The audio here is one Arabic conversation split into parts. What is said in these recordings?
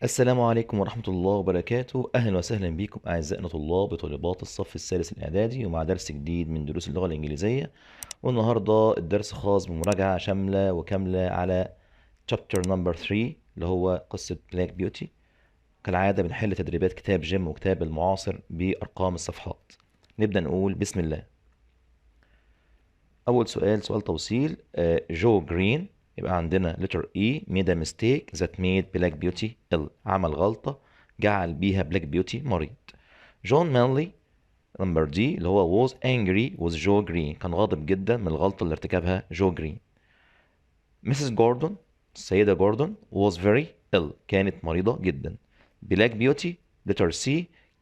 السلام عليكم ورحمة الله وبركاته. أهلا وسهلا بكم أعزائنا طلاب وطالبات الصف الثالث الإعدادي، ومع درس جديد من دروس اللغة الإنجليزية. والنهاردة الدرس خاص بمراجعة شاملة وكاملة على chapter number 3 اللي هو قصة بلاك بيوتي. كالعادة بنحل تدريبات كتاب جيم وكتاب المعاصر بأرقام الصفحات. نبدأ نقول بسم الله. أول سؤال توصيل. جو جرين، يبقى عندنا letter E made a mistake that made black beauty ill. عمل غلطة جعل بيها black beauty مريض. جون مانلي number D اللي هو was angry with جو جرين، كان غاضب جدا من الغلطة اللي ارتكبها جو جرين. Mrs. جوردون، السيدة جوردون was very ill، كانت مريضة جدا. black beauty letter C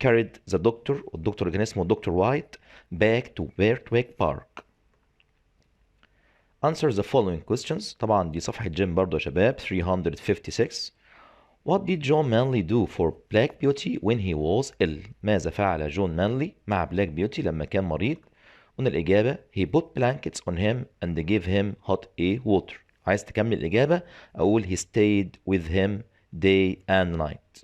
carried the doctor، والدكتور اللي كان اسمه دكتور وايت back to بيرتويك بارك. Answer the following questions. طبعا دي صفحة جيم برضو يا شباب 356. What did John Manley do for Black Beauty when he was ill؟ ماذا فعل جون مانلي مع بلاك بيوتي لما كان مريض؟ قلنا الإجابة he put blankets on him and gave him hot water. عايز تكمل الإجابة أقول he stayed with him day and night.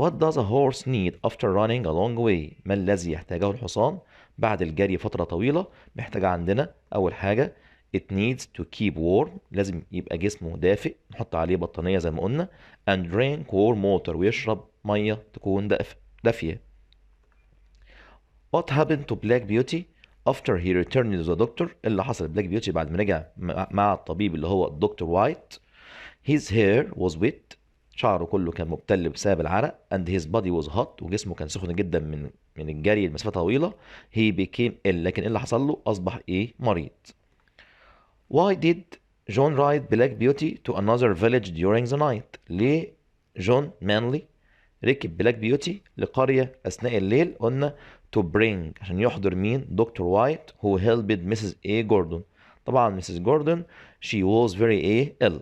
What does a horse need after running a long way؟ ما الذي يحتاجه الحصان بعد الجري فترة طويلة؟ محتاج عندنا أول حاجة it needs to keep warm، لازم يبقى جسمه دافئ، نحط عليه بطانية زي ما قلنا، and drink warm water، ويشرب مية تكون دافية. What happened to Black Beauty after he returned to the doctor؟ اللي حصل بلاك بيوتي بعد ما رجع مع الطبيب اللي هو الدكتور وايت. His hair was wet، شعره كله كان مبتل بسبب العرق، and his body was hot، وجسمه كان سخن جدا من الجري لمسافة طويلة. he became ill، لكن ايه اللي حصل له؟ أصبح مريض. Why did John ride Black Beauty to another village during the night؟ ليه جون مانلي ركب بلاك بيوتي لقرية أثناء الليل؟ قلنا to bring، عشان يحضر مين؟ دكتور وايت who helped Mrs. A. Gordon. طبعا Mrs. Gordon she was very ill.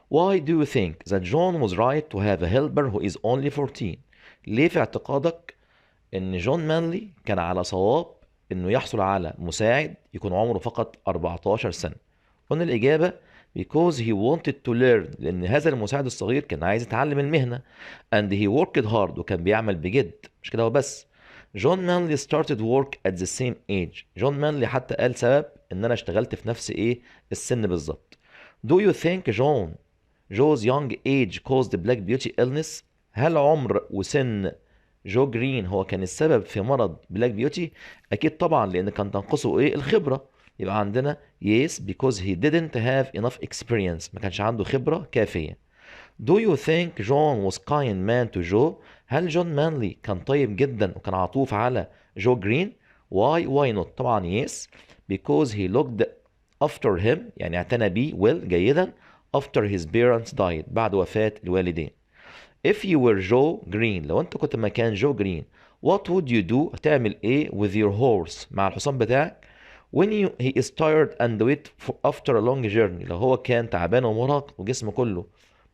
Why do you think that John was right to have a helper who is only 14؟ ليه في اعتقادك ان جون مانلي كان على صواب انه يحصل على مساعد يكون عمره فقط 14 سنة؟ قلنا الإجابة because he wanted to learn، لأن هذا المساعد الصغير كان عايز يتعلم المهنة، and he worked hard، وكان بيعمل بجد. مش كده وبس، جون مانلي started work at the same age. جون مانلي حتى قال سبب ان انا اشتغلت في نفس السن بالظبط. Do you think Joe's young age caused black beauty illness؟ هل عمر وسن جو جرين هو كان السبب في مرض بلاك بيوتي؟ اكيد طبعا، لان كان تنقصه الخبره. يبقى عندنا yes because he didn't have enough experience، ما كانش عنده خبره كافيه. Do you think John was kind man to Joe؟ هل جون مانلي كان طيب جدا وكان عطوف على جو جرين؟ why not؟ طبعا yes because he looked after him، يعني اعتنى بيه well جيدا after his parents died، بعد وفاة الوالدين. If you were Joe Green، لو انت كنت مكان جو جرين what would you do؟ هتعمل ايه with your horse، مع الحصان بتاعك when he is tired and wet after a long journey؟ لو هو كان تعبان ومرهق وجسمه كله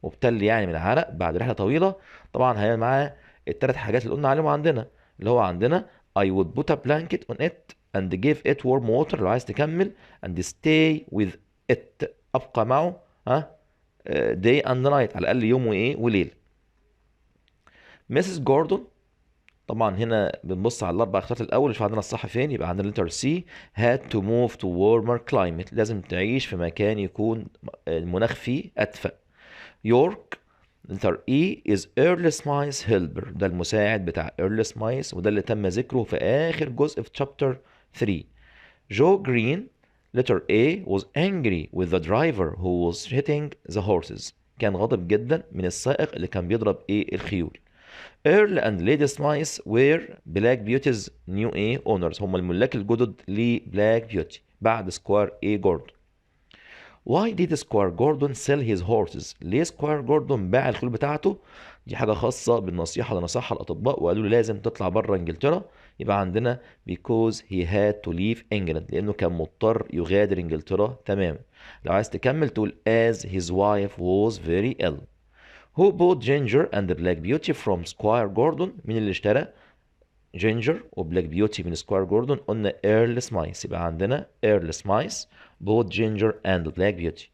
مبتل يعني من العرق بعد رحلة طويلة، طبعا هيعمل معاه الثلاث حاجات اللي قلنا عليهم عندنا، اللي هو عندنا I would put a blanket on it and give it warm water، لو عايز تكمل and stay with it، ابقى معه day and night، على الاقل يوم وليل. مسز جوردون، طبعا هنا بنبص على الاربع اختيارات الاول نشوف عندنا الصح فين. يبقى عندنا letter C had to move to warmer climate، لازم تعيش في مكان يكون المناخ فيه ادفأ. يورك letter E is early Smythe's helper، ده المساعد بتاع early Smythe، وده اللي تم ذكره في اخر جزء في chapter 3. جو جرين letter A was angry with the driver who was hitting the horses، كان غاضب جدا من السائق اللي كان بيضرب الخيول. Earl and Lady Smythe were Black Beauty's new owners، هم الملاك الجدد لبلاك بيوتي بعد سكوير جوردون. Why did Squire Gordon sell his horses؟ ليه سكوير جوردون باع الخيول بتاعته؟ دي حاجة خاصة بالنصيحة اللي نصحها الأطباء وقالوا له لازم تطلع بره إنجلترا. يبقى عندنا because he had to leave England، لأنه كان مضطر يغادر إنجلترا تماما. لو عايز تكمل تقول as his wife was very ill. Who bought Ginger and the Black Beauty from Squire Gordon؟ مين اللي اشترى جينجر وبلاك بيوتي من سكوير جوردون؟ قلنا ايرل سمايث. يبقى عندنا ايرل سمايث bought Ginger and Black Beauty.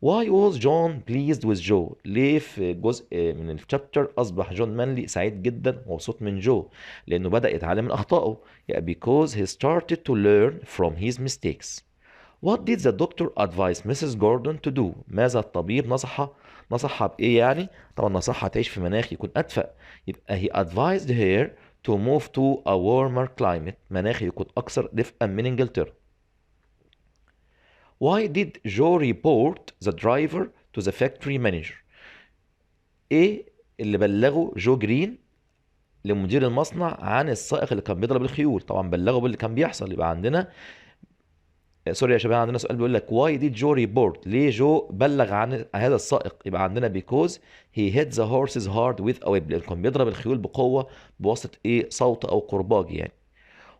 Why was John pleased with Joe؟ ليه في جزء من الشابتر أصبح جون مانلي سعيد جدا ومبسوط من جو؟ لأنه بدأ يتعلم من أخطائه. يعني because he started to learn from his mistakes. What did the doctor advise Mrs. Gordon to do؟ ماذا الطبيب نصحها بإيه يعني؟ طبعا نصحها تعيش في مناخ يكون أدفأ. يبقى he advised her to move to a warmer climate. مناخ يكون أكثر دفئا من إنجلترا. Why did Joe report the driver to the factory manager؟ ايه اللي بلغه جو جرين لمدير المصنع عن السائق اللي كان بيضرب الخيول؟ طبعا بلغه باللي كان بيحصل. يبقى عندنا سوري يا شباب، عندنا سؤال بيقول لك why did Joe report؟ ليه جو بلغ عن هذا السائق؟ يبقى عندنا because he hit the horses hard with a whip. لأنه كان بيضرب الخيول بقوة بواسطة ايه؟ صوت أو قرباج يعني.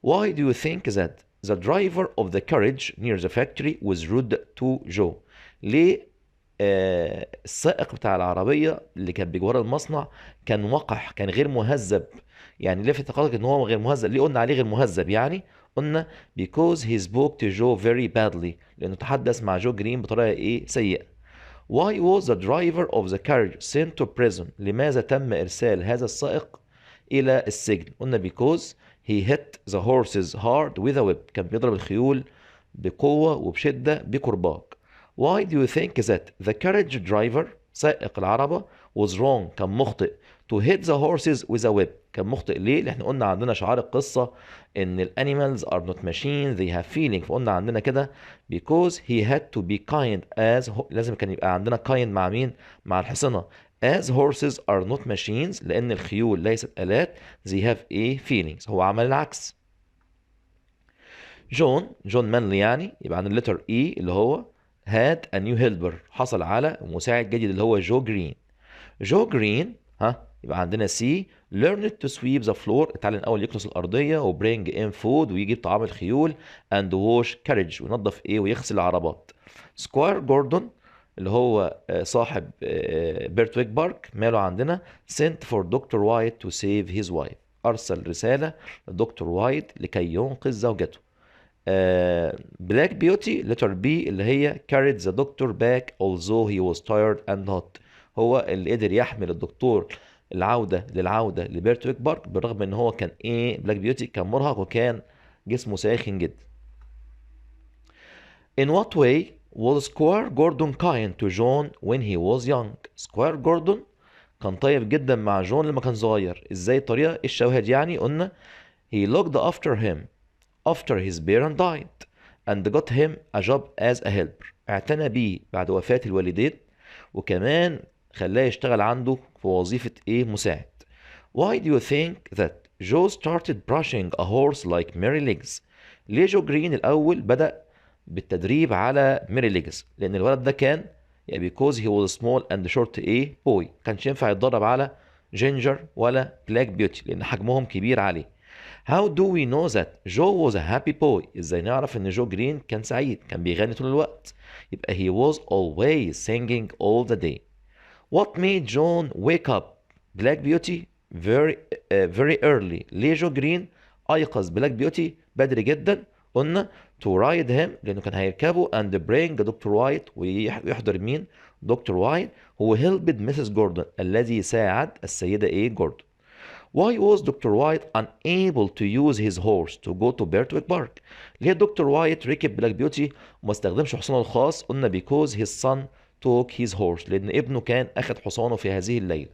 Why do you think that the driver of the carriage near the factory was rude to Joe؟ ليه السائق بتاع العربية اللي كان بجوار المصنع كان وقح، كان غير مهذب؟ يعني ليه في اعتقادك ان هو غير مهذب؟ ليه قلنا عليه غير مهذب يعني؟ قلنا because he spoke to Joe very badly. لانه تحدث مع جو جرين بطريقة ايه؟ سيئة. Why was the driver of the carriage sent to prison؟ لماذا تم ارسال هذا السائق الى السجن؟ قلنا because he hit the horses hard with a whip. كان بيضرب الخيول بقوة وبشدة بكرباج. Why do you think that the carriage driver سائق العربة was wrong؟ كان مخطئ to hit the horses with a whip. كان مخطئ ليه؟ لأن احنا قلنا عندنا شعار القصة إن ال animals are not machines they have feeling. فقلنا عندنا كده because he had to be kind as لازم كان يبقى عندنا kind مع مين؟ مع الحصنة. as horses are not machines لأن الخيول ليست آلات they have a feelings. هو عمل العكس. جون مانلي يعني يبقى عندنا الليتر E اللي هو had a new helper. حصل على مساعد جديد اللي هو جو جرين. جو جرين يبقى عندنا C learned to sweep the floor. اتعلم الاول يكنس الارضيه و bring in food ويجيب طعام الخيول and wash carriage وينظف ايه ويغسل العربات. سكوير جوردون اللي هو صاحب بيرتويك بارك ماله عندنا sent for Dr. White to save his wife. ارسل رساله لدكتور وايت لكي ينقذ زوجته. بلاك بيوتي letter B اللي هي carried the doctor back although he was tired and hot. هو اللي قدر يحمل الدكتور للعودة لبيرتويك بارك بالرغم ان هو كان ايه؟ بلاك بيوتي كان مرهق وكان جسمه ساخن جدا. In what way was Squire Gordon kind to John when he was young؟ سكوير جوردون كان طيب جدا مع جون لما كان صغير. ازاي الطريقة؟ الشواهد يعني قلنا he looked after him after his parent died and got him a job as a helper. اعتنى بيه بعد وفاة الوالدين وكمان خلاه يشتغل عنده في وظيفة ايه؟ مساعد. Why do you think that Joe started brushing a horse like Mary Legs؟ ليه جو جرين الأول بدأ بالتدريب على ميري ليجز؟ لأن الولد ده كان يعني because he was small and short ايه؟ boy. كانش ينفع يتدرب على جينجر ولا بلاك بيوتي لأن حجمهم كبير عليه. How do we know that Joe was a happy boy؟ ازاي نعرف ان جو جرين كان سعيد؟ كان بيغني طول الوقت. يبقى he was always singing all the day. What made John wake up Black Beauty very early؟ ليه جو جرين ايقظ بلاك بيوتي بدري جدا؟ قلنا to ride him لانه كان هيركبه and bring دكتور وايت ويحضر مين؟ دكتور وايت هو helped Mrs. Gordon الذي ساعد السيدة ايه؟ جوردون. Why was Dr. White unable to use his horse to go to Bertwick Park؟ ليه دكتور وايت ركب بلاك بيوتي وما استخدمش حصانه الخاص؟ قلنا because his son took his horse لأن ابنه كان أخذ حصانه في هذه الليلة.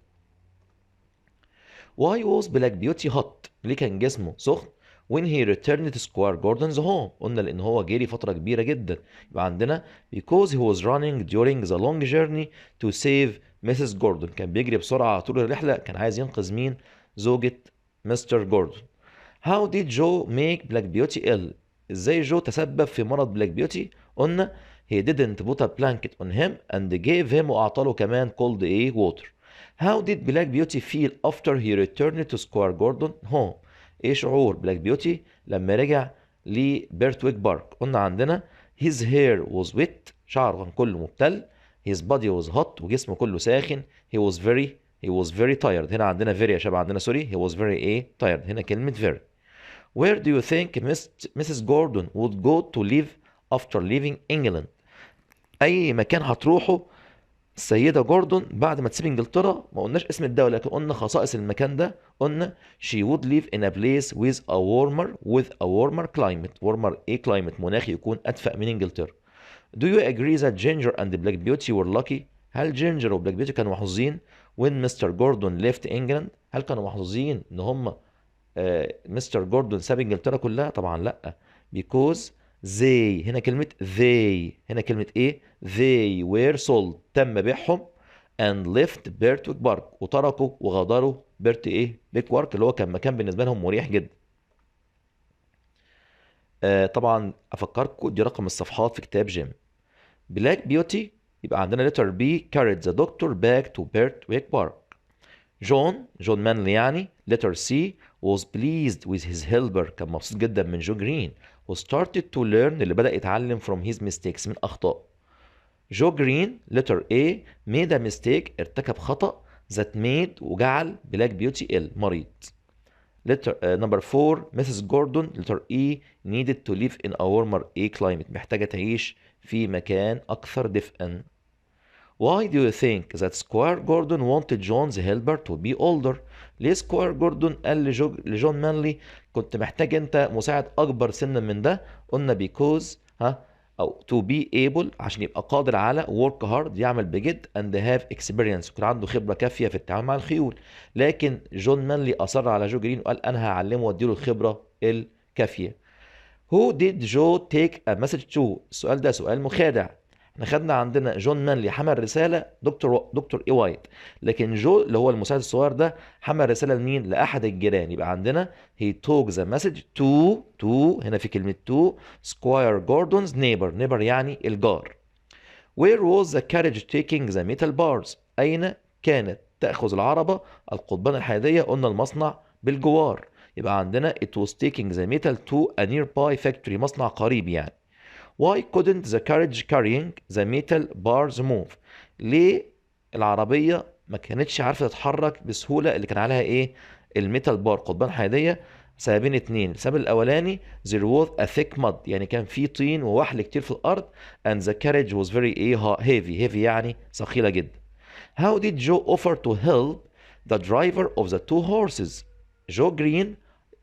Why was Black Beauty hot؟ ليه كان جسمه سخن when he returned to Squire Gordon's home؟ قلنا لأن هو جري فترة كبيرة جدا. يبقى عندنا because he was running during the long journey to save Mrs. Gordon. كان بيجري بسرعة طول الرحلة كان عايز ينقذ مين؟ زوجة مستر جوردون. How did Joe make Black Beauty ill؟ ازاي جو تسبب في مرض بلاك بيوتي؟ قلنا he didn't put a blanket on him and gave him وأعطاله كمان cold ايه؟ water. How did Black Beauty feel after he returned to Squire Gordon home؟ ايه شعور بلاك بيوتي لما رجع لبيرتويك بارك؟ قلنا عندنا his hair was wet. شعره كان كله مبتل. his body was hot وجسمه كله ساخن. he was very tired. هنا عندنا very يا شباب، عندنا سوري he was very ايه؟ tired. هنا كلمة very. Where do you think Mrs. Gordon would go to live after leaving England؟ اي مكان هتروحه السيدة جوردون بعد ما تسيب انجلترا، ما قلناش اسم الدولة لكن قلنا خصائص المكان ده، قلنا she would live in a place with a warmer climate. warmer ايه climate؟ مناخ يكون أدفأ من انجلترا. Do you agree that Ginger and Black Beauty were lucky؟ هل جينجر وبلاك بيوتي كانوا محظوظين when مستر جوردون left England؟ هل كانوا محظوظين ان هم مستر جوردون ساب انجلترا كلها؟ طبعا لا. because they، هنا كلمة they، هنا كلمة ايه؟ they were sold، تم بيعهم and left بيرتويك بارك، وتركوا وغادروا بيرت ايه؟ بيك بارك، اللي هو كان مكان بالنسبة لهم مريح جدا. طبعا افكركم دي رقم الصفحات في كتاب جيم. بلاك بيوتي يبقى عندنا letter B carried the doctor back to Birtwick Park. جون مانلي يعني letter C was pleased with his helper، كان مبسوط جدا من جو جرين، who started to learn، اللي بدأ يتعلم from his mistakes، من أخطاء. جو جرين letter A made a mistake، ارتكب خطأ that made وجعل بلاك بيوتي ill، مريض. letter number 4 Mrs. Gordon letter E needed to live in a warmer A climate، محتاجة تعيش في مكان أكثر دفئا. Why do you think that Squire Gordon wanted John's helper to be older؟ ليه سكواير جوردون قال لجون مانلي كنت محتاج انت مساعد اكبر سنا من ده؟ قلنا because او to be able، عشان يبقى قادر على work hard، يعمل بجد and have experience، يكون عنده خبرة كافية في التعامل مع الخيول. لكن جون مانلي اصر على جو جرين وقال انا هعلمه واديله الخبرة الكافية. Who did Joe take a message to؟ السؤال ده سؤال مخادع. احنا خدنا عندنا جون مانلي حمل رسالة دكتور اي وايت، لكن جو اللي هو المساعد الصغير ده حمل رسالة لمين؟ لأحد الجيران. يبقى عندنا he took the message to هنا في كلمة to Squire Gordon's neighbor يعني الجار. Where was the carriage taking the metal bars؟ أين كانت تأخذ العربة القضبان الحديدية؟ قلنا المصنع بالجوار. يبقى عندنا it was taking the metal to a nearby factory، مصنع قريب يعني. Why couldn't the carriage carrying the metal bars move؟ ليه العربية ما كانتش عارفة تتحرك بسهولة اللي كان عليها ايه؟ الميتال بار، قضبان حديدية. سببين اتنين. السبب الاولاني there was a thick mud، يعني كان في طين ووحل كتير في الارض، and the carriage was very heavy يعني ثقيلة جدا. How did Joe offer to help the driver of the two horses؟ جو جرين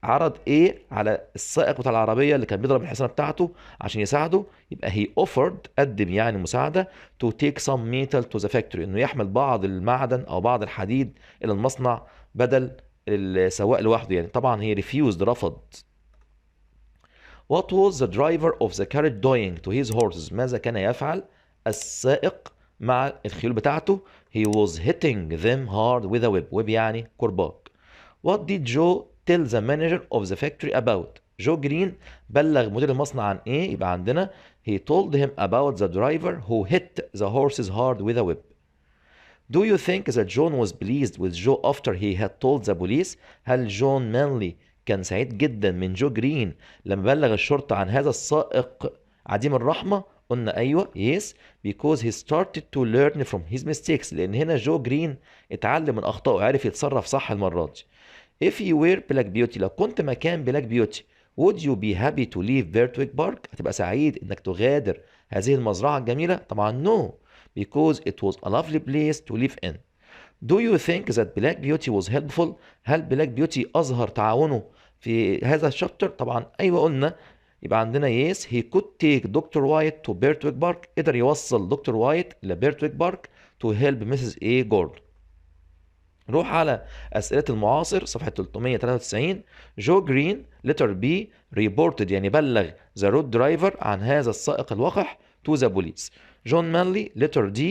عرض ايه على السائق بتاع العربيه اللي كان بيضرب الحصانه بتاعته عشان يساعده؟ يبقى he offered، قدم يعني مساعده to take some metal to the factory، انه يحمل بعض المعدن او بعض الحديد الى المصنع بدل السواق لوحده يعني. طبعا هي refused، رفض. What was the driver of the carriage doing to his horses؟ ماذا كان يفعل السائق مع الخيول بتاعته؟ he was hitting them hard with a whip يعني كرباج. What did Joe tell the manager of the factory about؟ جو جرين بلغ مدير المصنع عن ايه؟ يبقى عندنا he told him about the driver who hit the horses hard with a whip. Do you think that John was pleased with Joe after he had told the police؟ هل جون مانلي كان سعيد جدا من جو جرين لما بلغ الشرطة عن هذا السائق عديم الرحمة؟ قلنا ايوه yes because he started to learn from his mistakes، لان هنا جو جرين اتعلم من اخطائه وعرف يتصرف صح المرة دي. If you were Black Beauty، لو كنت مكان بلاك بيوتي would you be happy to leave Birtwick Park؟ هتبقى سعيد انك تغادر هذه المزرعة الجميلة؟ طبعا no because it was a lovely place to live in. Do you think that Black Beauty was helpful؟ هل بلاك بيوتي أظهر تعاونه في هذا الشابتر؟ طبعا أيوة قلنا. يبقى عندنا yes he could take دكتور وايت to Birtwick Park، قدر يوصل دكتور وايت إلى بيرتويك بارك to help Mrs. A. Gordon. نروح على أسئلة المعاصر صفحة 393. جو جرين letter B reported يعني بلغ the road driver عن هذا السائق الوقح to the police. جون مانلي letter D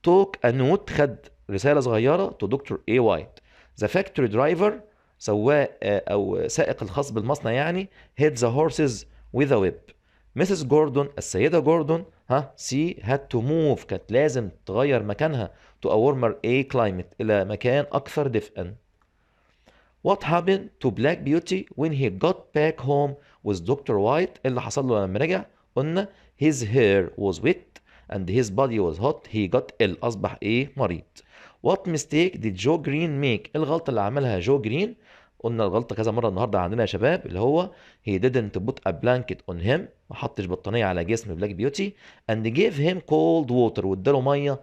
took a note، خد رسالة صغيرة to دكتور A. وايت. the factory driver سواق أو سائق الخاص بالمصنع يعني hit the horses with a whip. مسز جوردون السيدة جوردون سي had to move، كانت لازم تغير مكانها to a warmer A climate، إلى مكان أكثر دفئا. What happened to Black Beauty when he got back home with Dr. White؟ اللي حصل له لما رجع؟ قلنا his hair was wet and his body was hot، he got ill، أصبح إيه؟ مريض. What mistake did Joe Green make؟ الغلطة اللي عملها جو جرين؟ قلنا الغلطة كذا مرة النهاردة عندنا يا شباب، اللي هو he didn't put a blanket on him، ما حطش بطانية على جسم بلاك بيوتي and gave him cold water، واداله مية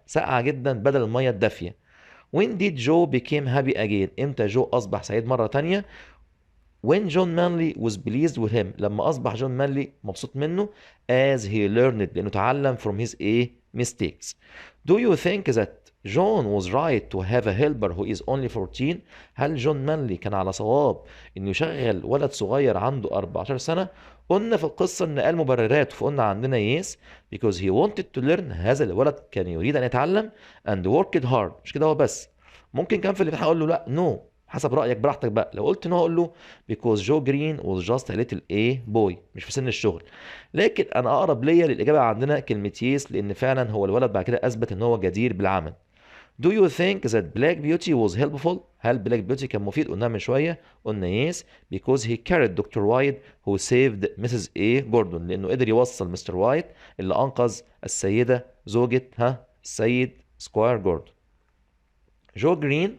ساقعة جدا بدل المية الدافية. when did Joe became happy again، امتى جو اصبح سعيد مرة تانية؟ when John Manley was pleased with him، لما اصبح جون مانلي مبسوط منه as he learned، لانه تعلم from his mistakes. do you think that John was right to have a helper who is only 14؟ هل جون مانلي كان على صواب انه يشغل ولد صغير عنده 14 سنة؟ قلنا في القصة ان قال مبررات، فقلنا عندنا yes because he wanted to learn، هذا الولد كان يريد ان يتعلم and worked hard، مش كده هو بس. ممكن كان في الامتحان اقول له لا no، حسب رأيك براحتك بقى. لو قلت نو اقول له because Joe Green was just a little boy، مش في سن الشغل. لكن انا اقرب ليا للاجابه عندنا كلمه يس، لان فعلا هو الولد بعد كده اثبت ان هو جدير بالعمل. Do you think that Black Beauty was helpful؟ هل بلاك بيوتي كان مفيد؟ قلنا من شويه، قلنا yes because he carried Dr. White who saved Mrs. Gordon، لانه قدر يوصل مستر وايت اللي انقذ السيده زوجة السيد سكواير جوردون. جو جرين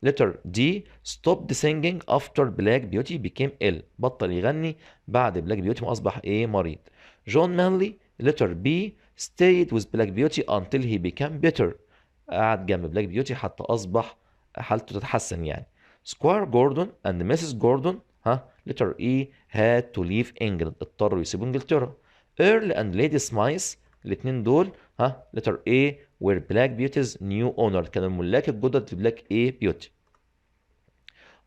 letter D stopped singing after Black Beauty became ill، بطل يغني بعد بلاك بيوتي ما أصبح مريض. جون مانلي letter B stayed with Black Beauty until he became better، قعد جنب بلاك بيوتي حتى أصبح حالته تتحسن يعني. سكوير جوردون and Mrs. Gordon letter E had to leave England، اضطروا يسيبوا انجلترا. Earl and Lady Smythe الاتنين دول letter A were Black Beauty's new owner، كانوا الملاك الجدد لبلاك بيوتي.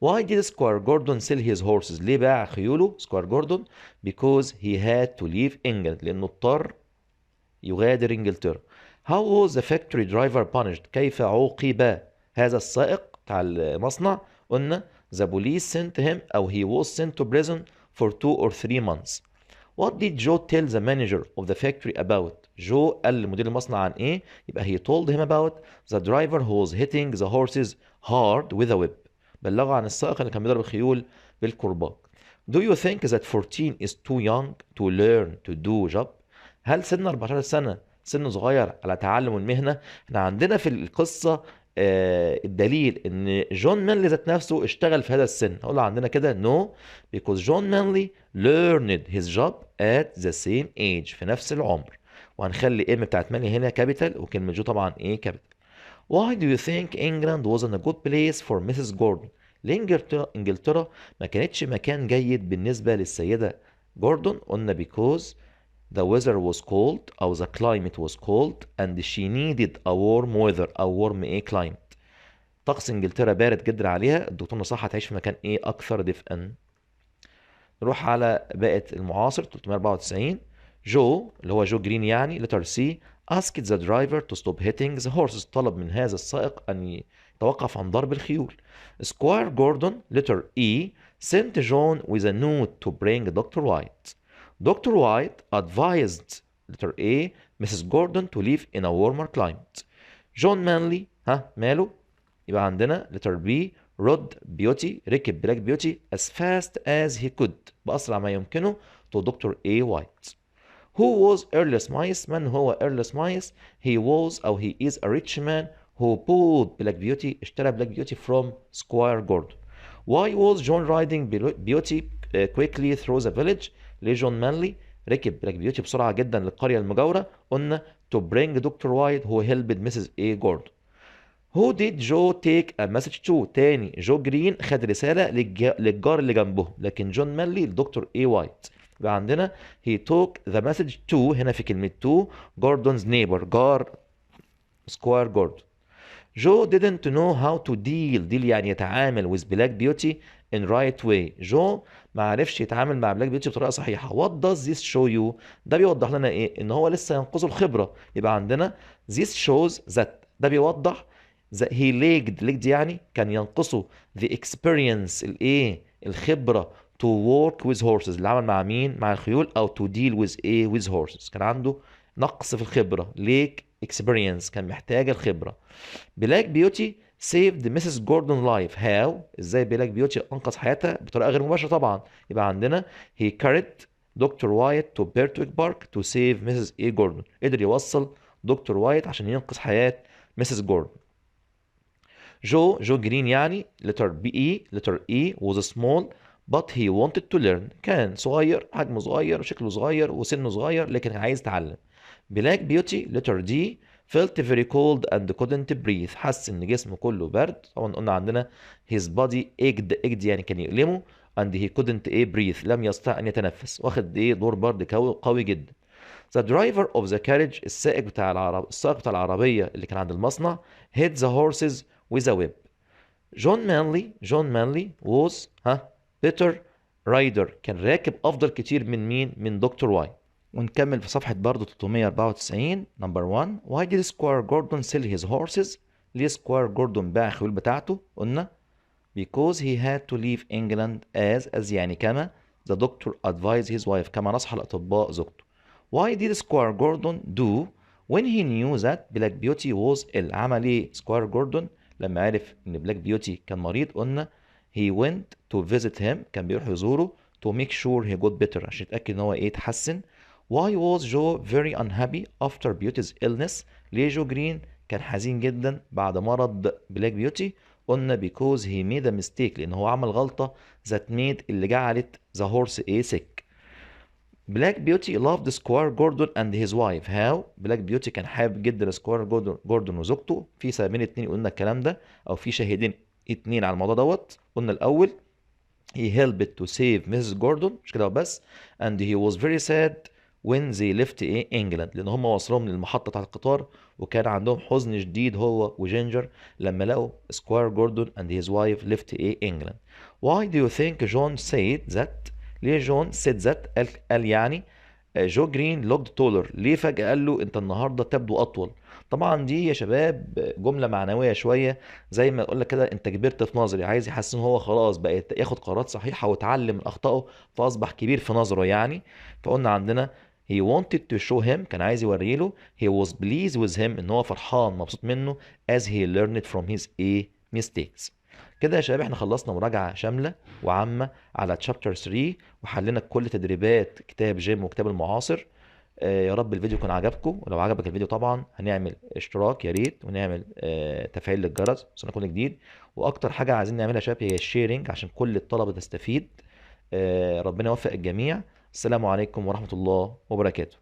Why did Squire Gordon sell his horses؟ ليه باع خيوله سكوير جوردون؟ because he had to leave England، لأنه اضطر يغادر إنجلترا. How was the factory driver punished؟ كيف عوقب هذا السائق بتاع المصنع؟ قلنا the police sent him أو he was sent to prison for 2 or 3 months. What did Joe tell the manager of the factory about؟ جو قال لمدير المصنع عن ايه؟ يبقى he told him about the driver who was hitting the horses hard with a whip، بلغه عن السائق اللي كان بيضرب الخيول بالكرباج. Do you think that 14 is too young to learn to do job؟ هل سن 14 سنة سن صغير على تعلم المهنة؟ احنا عندنا في القصة الدليل ان جون مانلي ذات نفسه اشتغل في هذا السن. هقول عندنا كده no because John Manley learned his job at the same age، في نفس العمر. وهنخلي ام بتاعت مانلي هنا كابيتال، وكلمة جو طبعا كابيتال. Why do you think England wasn't a good place for Mrs. Gordon؟ ليه انجلترا ما كانتش مكان جيد بالنسبة للسيدة جوردون؟ قلنا because the weather was cold أو the climate was cold and she needed a warm weather أو warm climate. طقس انجلترا بارد جدا عليها، الدكتور نصحها تعيش في مكان أكثر دفئا. نروح على باقة المعاصر 394. جو اللي هو جو جرين يعني letter C asked the driver to stop hitting the horses، طلب من هذا السائق أن يتوقف عن ضرب الخيول. Squire Gordon letter E sent John with a note to bring Dr. White. Dr. White advised letter A Mrs. Gordon to live in a warmer climate. John Manley ماله؟ يبقى عندنا letter B رد بيوتي، ركب بلاك بيوتي as fast as he could، بأسرع ما يمكنه to Dr. A White. Who was Earl Smythe؟ من هو Earl Smythe؟ He was أو he is a rich man who bought Black Beauty، اشترى Black Beauty from Squire Gordon. Why was John riding Beauty quickly through the village؟ ليه جون مانلي ركب بلاك بيوتي بسرعة جدا للقرية المجاورة؟ قلنا to bring Dr. White who helped Mrs. Gordon. Who did Joe take a message to؟ تاني جو جرين خد رسالة للجار اللي جنبه، لكن جون مانلي لدكتور وايت. يبقى عندنا he took the message to، هنا في كلمة to Gordon's neighbor، جار سكوير جوردون. جو didn't know how to deal يعني يتعامل with Black Beauty in right way. جو ما عرفش يتعامل مع بلاك بيوتي بطريقة صحيحة. What does this show you؟ ده بيوضح لنا ان هو لسه ينقصه الخبرة. يبقى عندنا this shows that، ده بيوضح that he lacked يعني كان ينقصه the experience الخبرة to work with horses، العمل مع مين؟ مع الخيول، أو to deal with with horses. كان عنده نقص في الخبرة، lack experience، كان محتاج الخبرة. بلاك بيوتي saved Mrs. Gordon life. how؟ ازاي بلاك بيوتي أنقذ حياتها؟ بطريقة غير مباشرة طبعا. يبقى عندنا he carried دكتور وايت to Birtwick Park to save Mrs. Gordon، قدر يوصل دكتور وايت عشان ينقذ حياة Mrs. Gordon. جو جرين يعني letter E was small but he wanted to learn. كان صغير، حجمه صغير وشكله صغير وسنه صغير، لكن كان عايز يتعلم. بلاك بيوتي letter D felt very cold and couldn't breathe. حس ان جسمه كله برد. طبعا قلنا عندنا his body ached يعني كان يؤلمه and he couldn't breathe لم يستطع ان يتنفس. واخد دور برد قوي جدا. The driver of the carriage السائق بتاع العربية اللي كان عند المصنع hit the horses with a whip. جون مانلي was better rider. كان راكب افضل كتير من مين؟ من دكتور واي. ونكمل في صفحة برضو 394. نمبر 1 why did Squire Gordon sell his horses؟ ليه سكوير جوردون باع الخيول بتاعته؟ قلنا because he had to leave England as يعني كما the doctor advised his wife كما نصح الأطباء زوجته. Why did Squire Gordon do when he knew that Black Beauty was ill؟ عمل ايه سكوير جوردون لما عرف ان بلاك بيوتي كان مريض؟ قلنا he went to visit him كان بيروح يزوره to make sure he got better عشان يتأكد ان هو اتحسن. Why was Joe very unhappy after Beauty's illness؟ ليه جو جرين كان حزين جدا بعد مرض بلاك بيوتي؟ قلنا because he made a mistake لان هو عمل غلطة that made اللي جعلت the horse sick. بلاك بيوتي loved سكوير جوردون and his wife. how؟ بلاك بيوتي كان حابب جدا سكوير جوردون وزوجته. في سببين اتنين قلنا الكلام ده، او في شاهدين اتنين على الموضوع دوت. قلنا الاول he helped to save Mrs. Gordon مش كده وبس and he was very sad when they left England لان هم وصلهم للمحطة بتاعت القطار وكان عندهم حزن شديد هو وجينجر لما لقوا سكوير جوردون and his wife left England. Why do you think John said that؟ ليه جون said that قال يعني جو جرين looked taller؟ ليه فجأة قال له انت النهارده تبدو اطول؟ طبعا دي يا شباب جملة معنوية شوية، زي ما اقول لك كده انت كبرت في نظري. عايز يحسن هو خلاص بقى ياخد قرارات صحيحة وتعلم من اخطائه فاصبح كبير في نظره يعني. فقلنا عندنا he wanted to show him كان عايز يوري له he was pleased with him ان هو فرحان مبسوط منه as he learned from his mistakes. كده يا شباب احنا خلصنا مراجعة شاملة وعامة على تشابتر 3 وحلينا كل تدريبات كتاب جيم وكتاب المعاصر. يا رب الفيديو يكون عجبكم، ولو عجبك الفيديو طبعا هنعمل اشتراك يا ريت، ونعمل تفعيل للجرس عشان يكون جديد. واكتر حاجة عايزين نعملها يا شباب هي الشيرنج عشان كل الطلبة تستفيد. ربنا يوفق الجميع. السلام عليكم ورحمة الله وبركاته.